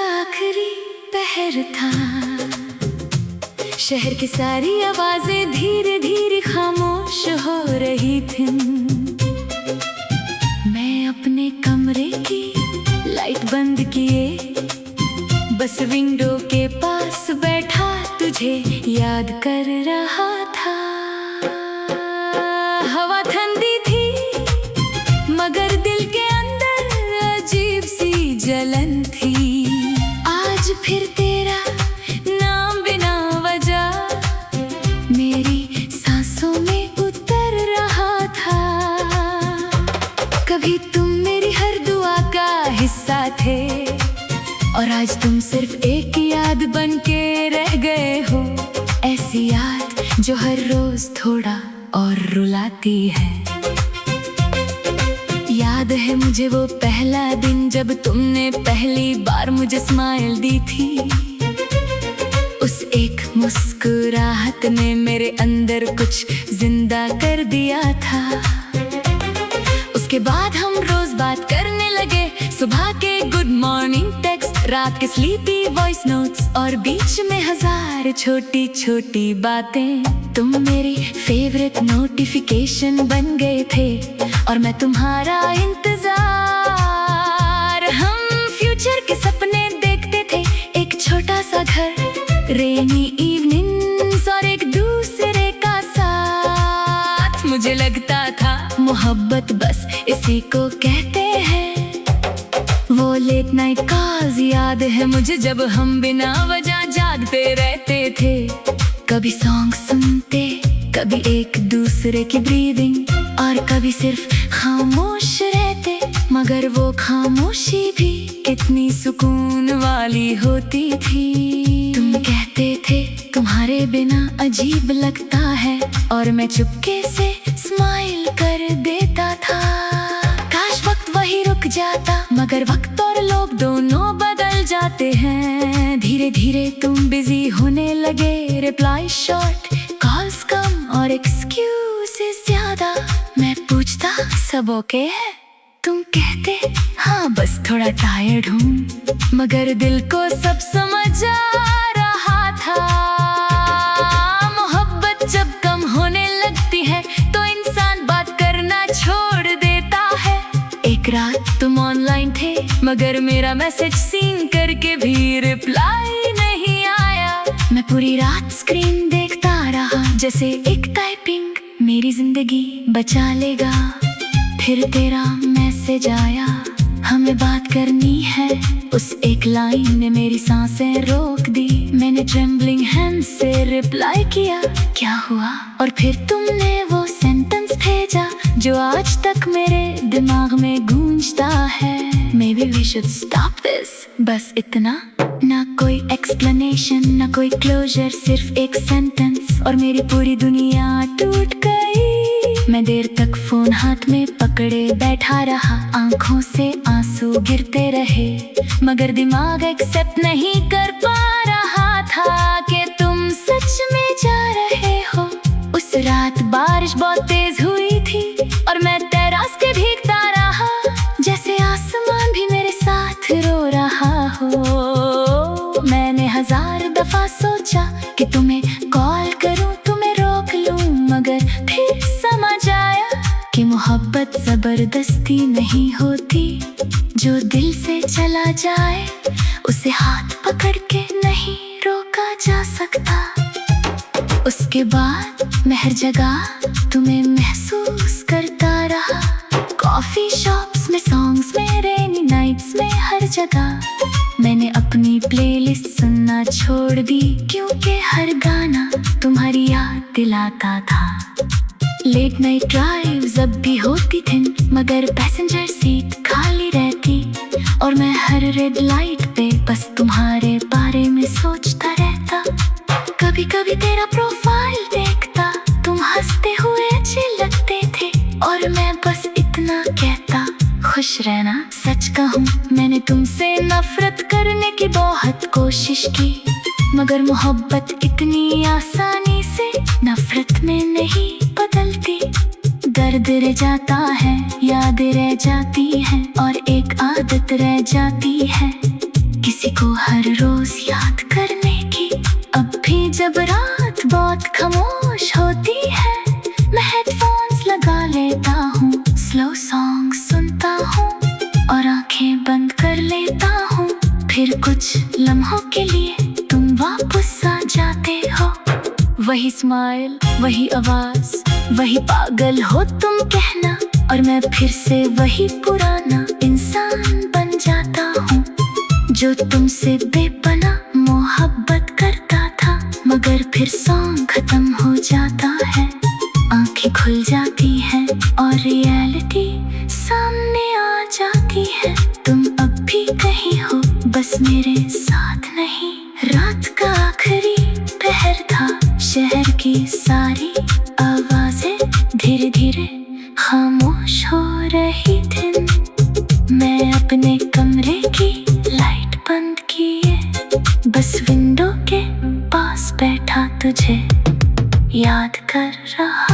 आखिरी पहर था। शहर की सारी आवाजें धीरे धीरे खामोश हो रही थी। मैं अपने कमरे की लाइट बंद किए बस विंडो के पास बैठा तुझे याद कर रहा था। हवा ठंडी थी मगर दिल के अंदर अजीब सी जलन थी। आज फिर तेरा नाम बिना वजह मेरी सांसों में उतर रहा था। कभी तुम मेरी हर दुआ का हिस्सा थे और आज तुम सिर्फ एक याद बन के रह गए हो। ऐसी याद जो हर रोज थोड़ा और रुलाती है। याद है मुझे वो पहला दिन जब तुमने पहली बार मुझे स्माइल दी थी। उस एक मुस्कुराहट ने मेरे अंदर कुछ जिंदा कर दिया था। उसके बाद हम रोज बात करने लगे, सुबह के गुड मॉर्निंग टेक्स्ट, रात के स्लीपी वॉइस नोट्स और बीच में हजार छोटी छोटी बातें। तुम मेरी फेवरेट नोटिफिकेशन बन गए थे और मैं तुम्हारा इंतजार। हम फ्यूचर के सपने देखते थे, एक छोटा सा घर, रेनी इवनिंग्स और एक दूसरे का साथ। मुझे लगता था मोहब्बत बस इसी को कहते हैं। वो लेट नाइट कॉल्स याद है मुझे जब हम बिना वजह जागते रहते थे। कभी सॉन्ग सुनते, कभी एक दूसरे की ब्रीदिंग और कभी सिर्फ खामोश रहते। मगर वो खामोशी भी कितनी सुकून वाली होती थी। तुम कहते थे तुम्हारे बिना अजीब लगता है और मैं चुपके से स्माइल कर देता था। काश वक्त वही रुक जाता, मगर वक्त और लोग दोनों बदल जाते हैं। धीरे धीरे तुम बिजी होने लगे, रिप्लाई शॉर्ट, कॉल्स कम और एक्सक्यूजेस ज्यादा। मैं पूछता सब ओके है? तुम कहते हाँ बस थोड़ा टायर्ड हूँ, मगर दिल को सब समझ आ रहा था। मोहब्बत जब कम होने लगती है तो इंसान बात करना छोड़ देता है। एक रात तुम ऑनलाइन थे मगर मेरा मैसेज सीन करके भी रिप्लाई नहीं आया। मैं पूरी रात स्क्रीन देखता रहा जैसे एक टाइपिंग मेरी जिंदगी बचा लेगा। फिर तेरा मैसेज आया, हमें बात करनी है। उस एक लाइन ने मेरी सांसें रोक दी। मैंने ट्रेम्बलिंग हैंड से रिप्लाई किया, क्या हुआ? और फिर तुमने वो सेंटेंस भेजा जो आज तक मेरे दिमाग में गूंजता है। Maybe we should stop this। बस इतना, ना कोई एक्सप्लेनेशन, ना कोई क्लोजर, सिर्फ एक सेंटेंस और मेरी पूरी दुनिया टूट गई। मैं देर तक फोन हाथ में पकड़े बैठा रहा, आंखों से आंसू गिरते रहे, मगर दिमाग एक्सेप्ट नहीं कर पा रहा था कि तुम सच में जा रहे हो। उस रात बारिश बहुत तेज हुई थी और मैं टेरेस के भीगता रहा, जैसे आसमान भी मेरे साथ रो रहा हो। मैंने हजार दफा सोचा कि तुम्हें कॉल करूं, तुम्हें रोक लूं, मगर फिर समझ आया कि मोहब्बत जबरदस्ती नहीं होती। जो दिल से चला जाए उसे हाथ पकड़ के नहीं रोका जा सकता। उसके बाद मैं हर जगह तुम्हें महसूस करता रहा, कॉफी शॉप्स में, सॉन्ग्स में, रेनी नाइट्स में, हर जगह। मैंने अपनी प्लेलिस्ट सुनना छोड़ दी क्योंकि हर गाना तुम्हारी याद दिलाता था। लेट नाइट ड्राइव्स अब भी होती थी मगर पैसेंजर सीट खाली रहती और मैं हर रेड लाइट पे बस तुम्हारे बारे में सोचता रहता। कभी कभी तेरा प्रोफाइल देखता, तुम हंसते हुए अच्छे लगते थे और मैं बस इतना कहता, खुश रहना। सच कहूँ मैंने तुमसे नफरत करने की बहुत कोशिश की, मगर मोहब्बत इतनी आसानी से नफरत में नहीं बदलती। दर्द रह जाता है, याद रह जाती है और एक आदत रह जाती है। किसी को हर रोज याद करने की। अब भी जब रात बहुत खामोश होती है, मैं हेडफोन्स लगा लेता हूँ, स्लो सॉन्ग सुनता हूँ और आंखें बंद कर लेता हूँ। फिर कुछ लम्हों के लिए तुम वापस आ जाते हो। वही स्माइल, वही आवाज, वही पागल हो तुम कहना, और मैं फिर से वही पुराना इंसान बन जाता हूँ जो तुमसे बेपनाह मोहब्बत करता था। मगर फिर सॉन्ग खत्म हो जाता है, आंखें खुल जाती हैं और रियलिटी सामने आ जाती है। तुम अब भी कहीं हो, बस मेरे साथ नहीं। रात का आखिरी पहर था, शहर की सारी आवाजें धीरे धीरे खामोश हो रही थी। मैं अपने कमरे की लाइट बंद किए, बस विंडो के पास बैठा तुझे याद कर रहा